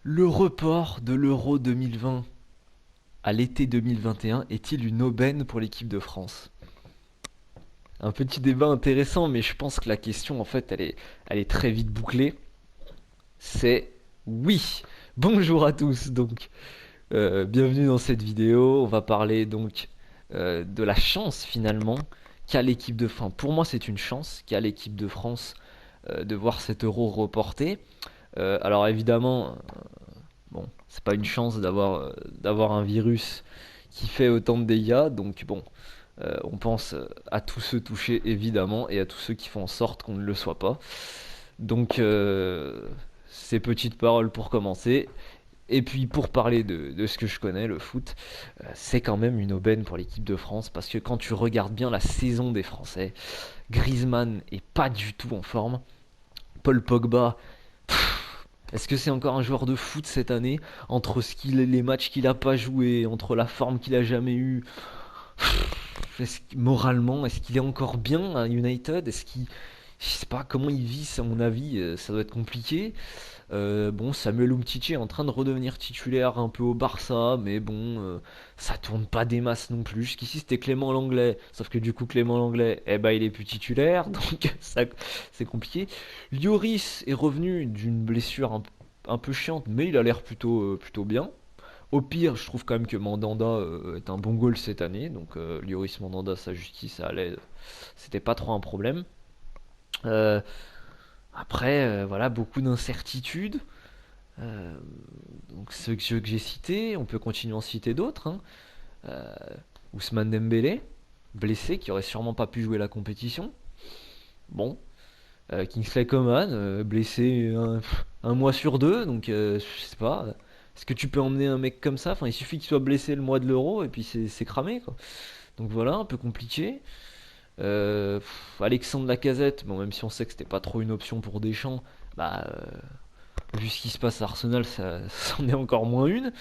Le report de l'Euro 2020 à l'été 2021 est-il une aubaine pour l'équipe de France? Un petit débat intéressant, mais je pense que la question, en fait, elle est très vite bouclée. C'est oui. Bonjour à tous. Bienvenue dans cette vidéo. On va parler de la chance finalement qu'a l'équipe de France. Pour moi, c'est une chance qu'a l'équipe de France de voir cet Euro reporté. Alors évidemment, bon, c'est pas une chance d'avoir un virus qui fait autant de dégâts. Donc bon, on pense à tous ceux touchés évidemment et à tous ceux qui font en sorte qu'on ne le soit pas. Donc ces petites paroles pour commencer. Et puis pour parler de ce que je connais, le foot, c'est quand même une aubaine pour l'équipe de France parce que quand tu regardes bien la saison des Français, Griezmann est pas du tout en forme. Paul Pogba, est-ce que c'est encore un joueur de foot cette année? Entre les matchs qu'il a pas joué, entre la forme qu'il a jamais eue, moralement, est-ce qu'il est encore bien à United? Je sais pas comment il vit, à mon avis, ça doit être compliqué. Bon, Samuel Umtiti est en train de redevenir titulaire un peu au Barça, mais bon, ça tourne pas des masses non plus. Jusqu'ici, c'était Clément Langlais, sauf que du coup, Clément Langlais, eh ben, il est plus titulaire, donc ça, c'est compliqué. Lloris est revenu d'une blessure un peu chiante, mais il a l'air plutôt bien. Au pire, je trouve quand même que Mandanda est un bon goal cette année, donc Lloris Mandanda, ça justice, ça allait, c'était pas trop un problème. Euh, Après, voilà, beaucoup d'incertitudes. Euh, donc ceux que j'ai cités, on peut continuer à en citer d'autres, hein. Euh, Ousmane Dembélé, blessé, qui aurait sûrement pas pu jouer la compétition. Bon, Kingsley Coman, blessé un mois sur deux, donc je sais pas. Est-ce que tu peux emmener un mec comme ça? Enfin, il suffit qu'il soit blessé le mois de l'Euro et puis c'est cramé, quoi. Donc voilà, un peu compliqué. Alexandre Lacazette, bon, même si on sait que c'était pas trop une option pour Deschamps, bah, vu ce qui se passe à Arsenal, ça c'en est encore moins une.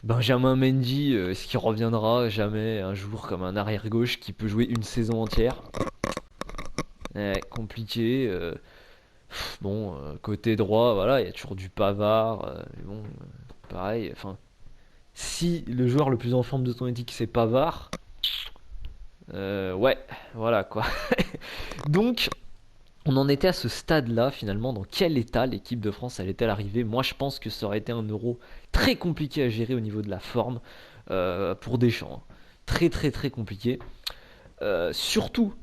Benjamin Mendy, est-ce qu'il reviendra jamais un jour comme un arrière-gauche qui peut jouer une saison entière? Compliqué. Bon, côté droit, voilà, il y a toujours du Pavard. Mais bon, pareil. Enfin, si le joueur le plus en forme de ton équipe c'est Pavard, ouais, voilà quoi. Donc, on en était à ce stade-là finalement. Dans quel état l'équipe de France allait-elle arriver? Moi, je pense que ça aurait été un Euro très compliqué à gérer au niveau de la forme pour Deschamps, hein. Très très très compliqué. Surtout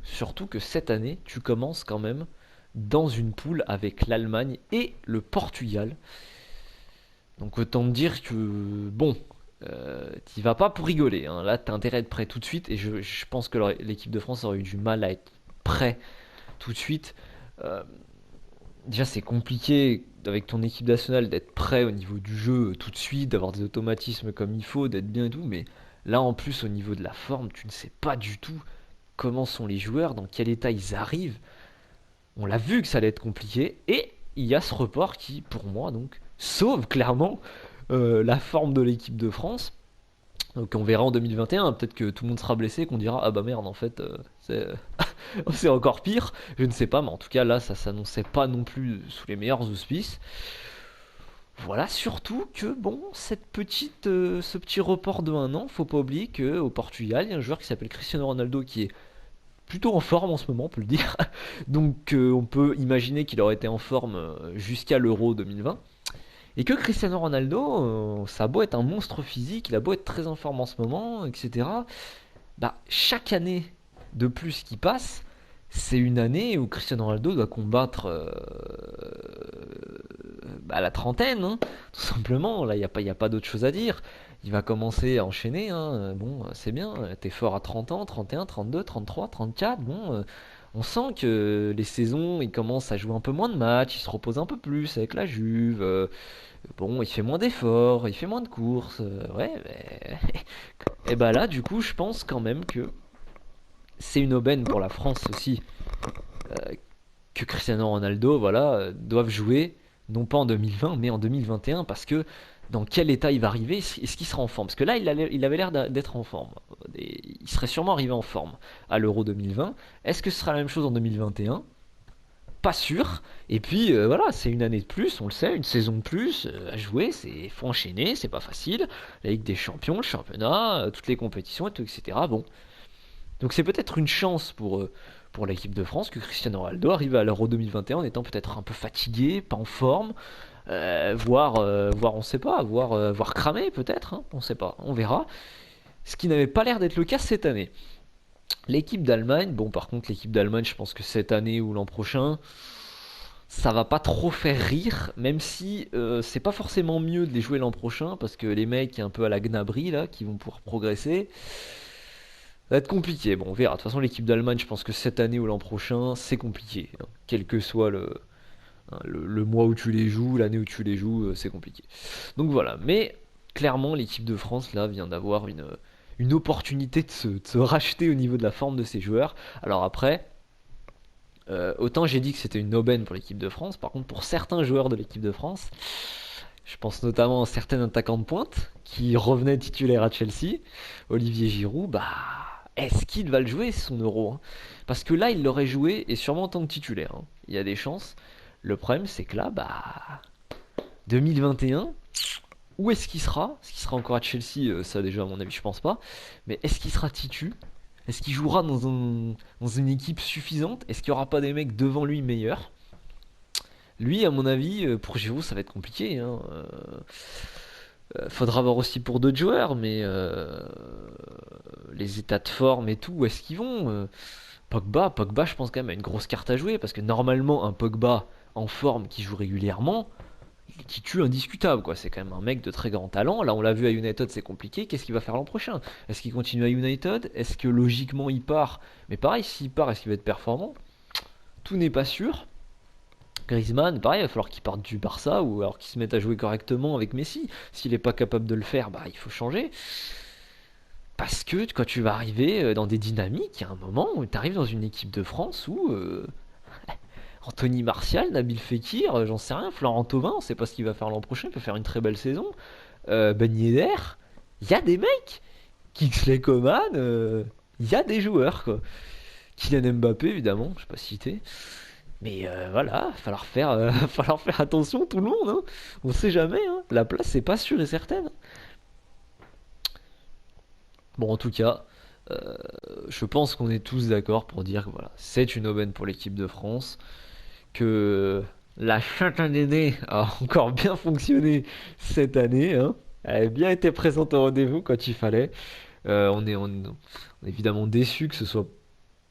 que cette année, tu commences quand même dans une poule avec l'Allemagne et le Portugal. Donc autant te dire que bon, t'y vas pas pour rigoler, hein. Là, t'as intérêt à être prêt tout de suite et je pense que l'équipe de France aurait eu du mal à être prêt tout de suite. Euh, Déjà, c'est compliqué avec ton équipe nationale d'être prêt au niveau du jeu tout de suite, d'avoir des automatismes comme il faut, d'être bien et tout, mais là en plus au niveau de la forme, tu ne sais pas du tout comment sont les joueurs, dans quel état ils arrivent. On l'a vu que ça allait être compliqué, et il y a ce report qui, pour moi, donc, sauve clairement la forme de l'équipe de France. Donc on verra en 2021, peut-être que tout le monde sera blessé, qu'on dira ah bah merde en fait c'est encore pire, je ne sais pas, mais en tout cas là ça s'annonçait pas non plus sous les meilleurs auspices. Voilà, surtout que bon, ce petit report de un an, faut pas oublier qu'au Portugal, il y a un joueur qui s'appelle Cristiano Ronaldo qui est plutôt en forme en ce moment, on peut le dire. Donc on peut imaginer qu'il aurait été en forme jusqu'à l'Euro 2020. Et que Cristiano Ronaldo, ça a beau être un monstre physique, il a beau être très en forme en ce moment, etc. Bah, chaque année de plus qui passe, c'est une année où Cristiano Ronaldo doit combattre bah, la trentaine, hein, tout simplement. Là, il y a pas d'autre chose à dire. Il va commencer à enchaîner, hein. Bon, c'est bien, t'es fort à 30 ans, 31, 32, 33, 34. Bon, on sent que les saisons, il commence à jouer un peu moins de matchs, il se repose un peu plus avec la Juve. Bon, il fait moins d'efforts, il fait moins de courses. Ouais, mais... Et bah là, du coup, je pense quand même que c'est une aubaine pour la France aussi que Cristiano Ronaldo, voilà, doive jouer non pas en 2020 mais en 2021 parce que dans quel état il va arriver? Est-ce qu'il sera en forme? Parce que là, il avait l'air d'être en forme. Il serait sûrement arrivé en forme à l'Euro 2020. Est-ce que ce sera la même chose en 2021? pas sûr. Et puis voilà, c'est une année de plus, on le sait, une saison de plus à jouer, c'est faut enchaîner, c'est pas facile. La Ligue des Champions, le championnat, toutes les compétitions, et tout, etc. Bon, donc c'est peut-être une chance pour l'équipe de France que Cristiano Ronaldo arrive à l'Euro 2021 en étant peut-être un peu fatigué, pas en forme, voire on sait pas, voire cramé peut-être, hein, on sait pas, on verra. Ce qui n'avait pas l'air d'être le cas cette année. L'équipe d'Allemagne, bon par contre l'équipe d'Allemagne, je pense que cette année ou l'an prochain, ça va pas trop faire rire, même si c'est pas forcément mieux de les jouer l'an prochain, parce que les mecs un peu à la Gnabry là, qui vont pouvoir progresser, ça va être compliqué. Bon, on verra. De toute façon, l'équipe d'Allemagne, je pense que cette année ou l'an prochain, c'est compliqué, hein. Quel que soit le mois où tu les joues, l'année où tu les joues, c'est compliqué. Donc voilà. Mais clairement, l'équipe de France là vient d'avoir une opportunité de se racheter au niveau de la forme de ses joueurs. Alors après, autant j'ai dit que c'était une aubaine pour l'équipe de France, par contre pour certains joueurs de l'équipe de France, je pense notamment à certains attaquants de pointe qui revenaient titulaires à Chelsea, Olivier Giroud, bah est-ce qu'il va le jouer son euro, hein? Parce que là il l'aurait joué et sûrement en tant que titulaire, hein. Il y a des chances. Le problème c'est que là, bah 2021, où est-ce qu'il sera? Est-ce qu'il sera encore à Chelsea? Ça déjà à mon avis je pense pas. Mais est-ce qu'il sera titu? Est-ce qu'il jouera dans une équipe suffisante? Est-ce qu'il n'y aura pas des mecs devant lui meilleurs? Lui, à mon avis, pour Giroud, ça va être compliqué, hein. Faudra voir aussi pour d'autres joueurs, mais les états de forme et tout, où est-ce qu'ils vont? Pogba, je pense quand même a une grosse carte à jouer, parce que normalement, un Pogba en forme qui joue régulièrement, il est titu indiscutable, quoi. C'est quand même un mec de très grand talent. Là, on l'a vu à United, c'est compliqué. Qu'est-ce qu'il va faire l'an prochain? Est-ce qu'il continue à United? Est-ce que logiquement il part? Mais pareil, s'il part, est-ce qu'il va être performant? Tout n'est pas sûr. Griezmann, pareil, il va falloir qu'il parte du Barça ou alors qu'il se mette à jouer correctement avec Messi. S'il n'est pas capable de le faire, bah il faut changer. Parce que quand tu vas arriver dans des dynamiques, il y a un moment où tu arrives dans une équipe de France où Anthony Martial, Nabil Fekir, j'en sais rien, Florent Thauvin, on sait pas ce qu'il va faire l'an prochain, il peut faire une très belle saison. Ben Yedder, il y a des mecs. Kingsley Coman, il y a des joueurs quoi. Kylian Mbappé évidemment, je sais pas citer. Mais voilà, falloir faire attention tout le monde, hein. On sait jamais, hein. La place c'est pas sûre et certaine. Bon en tout cas, je pense qu'on est tous d'accord pour dire que voilà, c'est une aubaine pour l'équipe de France, que la chatanénée a encore bien fonctionné cette année, hein. Elle a bien été présente au rendez-vous quand il fallait. On est évidemment déçu que ce soit,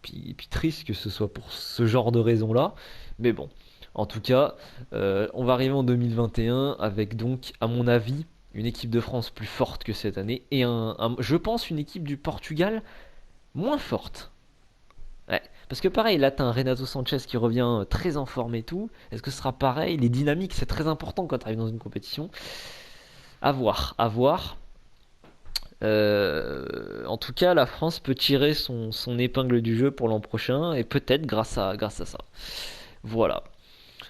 puis triste que ce soit pour ce genre de raison-là. Mais bon, en tout cas, on va arriver en 2021 avec donc, à mon avis, une équipe de France plus forte que cette année et je pense une équipe du Portugal moins forte. Ouais. Parce que pareil, là t'as un Renato Sanchez qui revient très en forme et tout. Est-ce que ce sera pareil? Les dynamiques c'est très important quand tu arrives dans une compétition. À voir, à voir. En tout cas, la France peut tirer son épingle du jeu pour l'an prochain et peut-être grâce à ça. Voilà.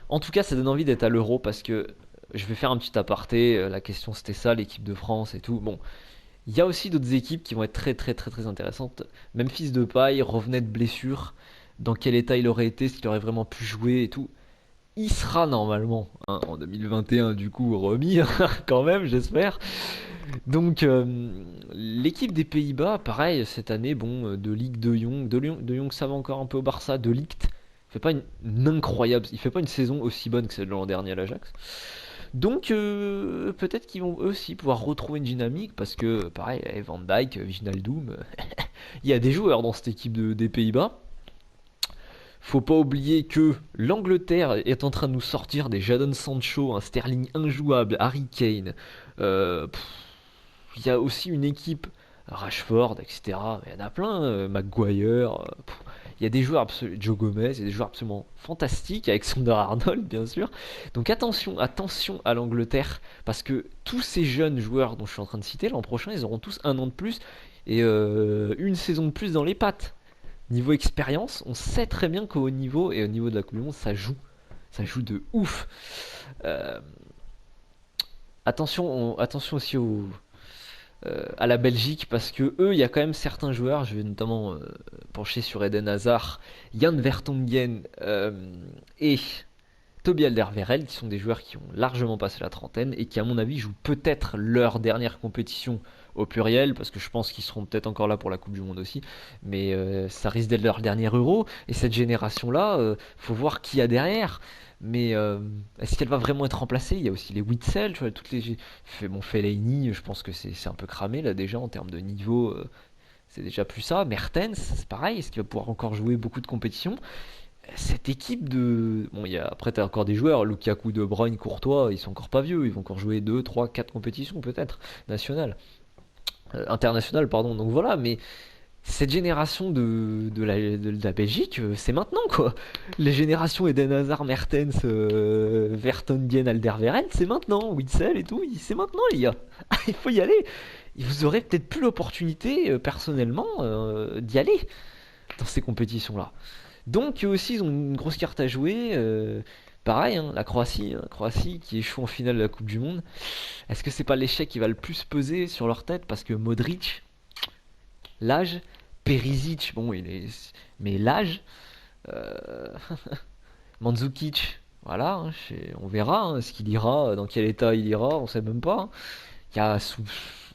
En tout cas, ça donne envie d'être à l'Euro parce que je vais faire un petit aparté. La question c'était ça, l'équipe de France et tout. Bon, il y a aussi d'autres équipes qui vont être très très très très intéressantes. Memphis Depay revenait de blessure. Dans quel état il aurait été, s'il aurait vraiment pu jouer et tout. Il sera normalement, hein, en 2021 du coup remis quand même j'espère. Donc l'équipe des Pays-Bas, pareil cette année, bon, de Ligue de Jong ça va encore un peu au Barça, de Ligt fait pas une incroyable, il fait pas une saison aussi bonne que celle de l'an dernier à l'Ajax. Donc peut-être qu'ils vont eux aussi pouvoir retrouver une dynamique parce que pareil, Van Dijk, Wijnaldum, il y a des joueurs dans cette équipe des Pays-Bas. Faut pas oublier que l'Angleterre est en train de nous sortir des Jadon Sancho, un Sterling injouable, Harry Kane. Il y a aussi une équipe, Rashford, etc. Il y en a plein, Maguire. Il y a des joueurs absolument, Joe Gomez, il y a des joueurs absolument fantastiques, Alexander Arnold bien sûr. Donc attention à l'Angleterre, parce que tous ces jeunes joueurs dont je suis en train de citer, l'an prochain, ils auront tous un an de plus et une saison de plus dans les pattes. Niveau expérience, on sait très bien qu'au haut niveau et au niveau de la Coupe du Monde, ça joue de ouf. Euh, attention aussi à la Belgique parce que eux, il y a quand même certains joueurs, je vais notamment pencher sur Eden Hazard, Jan Vertonghen et Toby Alderweireld, qui sont des joueurs qui ont largement passé la trentaine et qui, à mon avis, jouent peut-être leur dernière compétition au pluriel, parce que je pense qu'ils seront peut-être encore là pour la Coupe du Monde aussi, mais ça risque d'être leur dernier Euro, et cette génération-là, faut voir qui y a derrière. Mais est-ce qu'elle va vraiment être remplacée? Il y a aussi les Witsel, tu vois, toutes les. Bon, Fellaini, je pense que c'est un peu cramé là déjà en termes de niveau. C'est déjà plus ça. Mertens, c'est pareil. Est-ce qu'il va pouvoir encore jouer beaucoup de compétitions? Cette équipe de. Bon, après, t'as encore des joueurs, Lukaku, De Bruyne, Courtois, ils sont encore pas vieux, ils vont encore jouer 2, 3, 4 compétitions peut-être, nationales. Internationales, pardon, donc voilà, mais cette génération de la Belgique, c'est maintenant quoi. Les générations Eden Hazard, Mertens, Vertonghen, Alderweireld, c'est maintenant. Witsel et tout, c'est maintenant les gars. Il faut y aller. Vous aurez peut-être plus l'opportunité, personnellement, d'y aller dans ces compétitions-là. Donc eux aussi, ils ont une grosse carte à jouer. Pareil, hein, la Croatie, Croatie qui échoue en finale de la Coupe du Monde. Est-ce que c'est pas l'échec qui va le plus peser sur leur tête? Parce que Modric, l'âge, Perisic, bon, mais l'âge, euh, Mandzukic, voilà, hein, on verra hein, ce qu'il ira, dans quel état il ira, on sait même pas. Hein. Il y a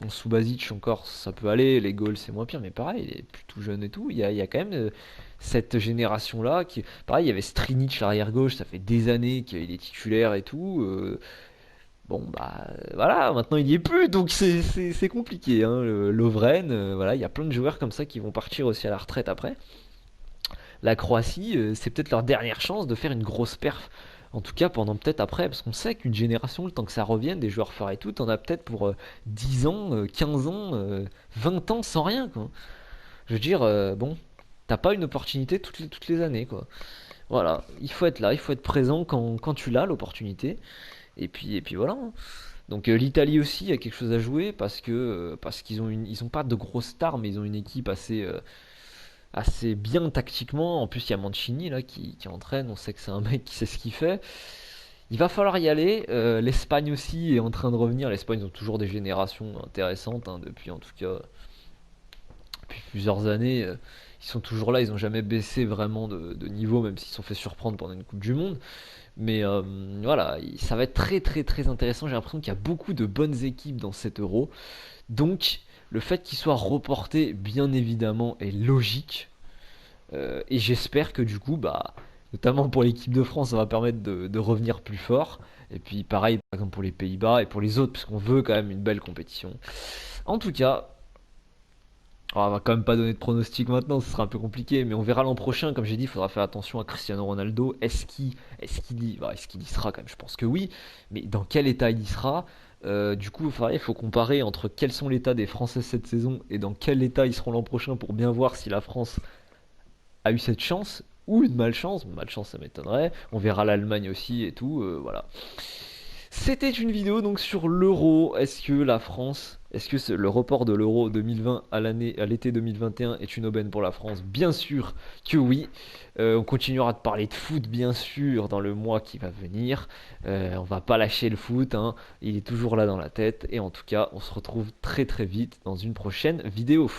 Subasic encore, ça peut aller, les goals c'est moins pire, mais pareil, il est plutôt jeune et tout. Il y a quand même cette génération-là qui, pareil, il y avait Strinic l'arrière gauche, ça fait des années qu'il est titulaire et tout. Bon bah voilà, maintenant il y est plus, donc c'est compliqué. Hein. Lovren, voilà, il y a plein de joueurs comme ça qui vont partir aussi à la retraite après. La Croatie, c'est peut-être leur dernière chance de faire une grosse perf. En tout cas, pendant peut-être après, parce qu'on sait qu'une génération, le temps que ça revienne, des joueurs forts et tout, t'en as peut-être pour 10 ans, 15 ans, 20 ans sans rien, quoi. Je veux dire, bon, t'as pas une opportunité toutes les années, quoi. Voilà, il faut être là, il faut être présent quand tu l'as, l'opportunité. Et puis voilà. Hein. Donc l'Italie aussi a quelque chose à jouer parce qu'ils ils ont pas de grosses stars, mais ils ont une équipe assez bien tactiquement. En plus, il y a Mancini là qui entraîne. On sait que c'est un mec qui sait ce qu'il fait. Il va falloir y aller. L'Espagne aussi est en train de revenir. L'Espagne ont toujours des générations intéressantes hein, depuis en tout cas depuis plusieurs années. Ils sont toujours là. Ils n'ont jamais baissé vraiment de niveau, même s'ils se sont fait surprendre pendant une Coupe du Monde. Mais voilà, ça va être très très très intéressant. J'ai l'impression qu'il y a beaucoup de bonnes équipes dans cet Euro. Donc le fait qu'il soit reporté, bien évidemment, est logique. Et j'espère que du coup, bah, notamment pour l'équipe de France, ça va permettre de revenir plus fort. Et puis pareil, par exemple pour les Pays-Bas et pour les autres, parce qu'on veut quand même une belle compétition. En tout cas, on va quand même pas donner de pronostic maintenant, ce sera un peu compliqué, mais on verra l'an prochain. Comme j'ai dit, il faudra faire attention à Cristiano Ronaldo. Est-ce qu'il y sera quand même? Je pense que oui, mais dans quel état il y sera? Du coup, il faut comparer entre quels sont l'état des Français cette saison et dans quel état ils seront l'an prochain pour bien voir si la France a eu cette chance ou une malchance. Malchance, ça m'étonnerait. On verra l'Allemagne aussi et tout. Voilà. C'était une vidéo donc sur l'euro. Est-ce que le report de l'euro 2020 à l'été 2021 est une aubaine pour la France? Bien sûr que oui. On continuera de parler de foot bien sûr dans le mois qui va venir. On va pas lâcher le foot, hein. Il est toujours là dans la tête. Et en tout cas, on se retrouve très très vite dans une prochaine vidéo.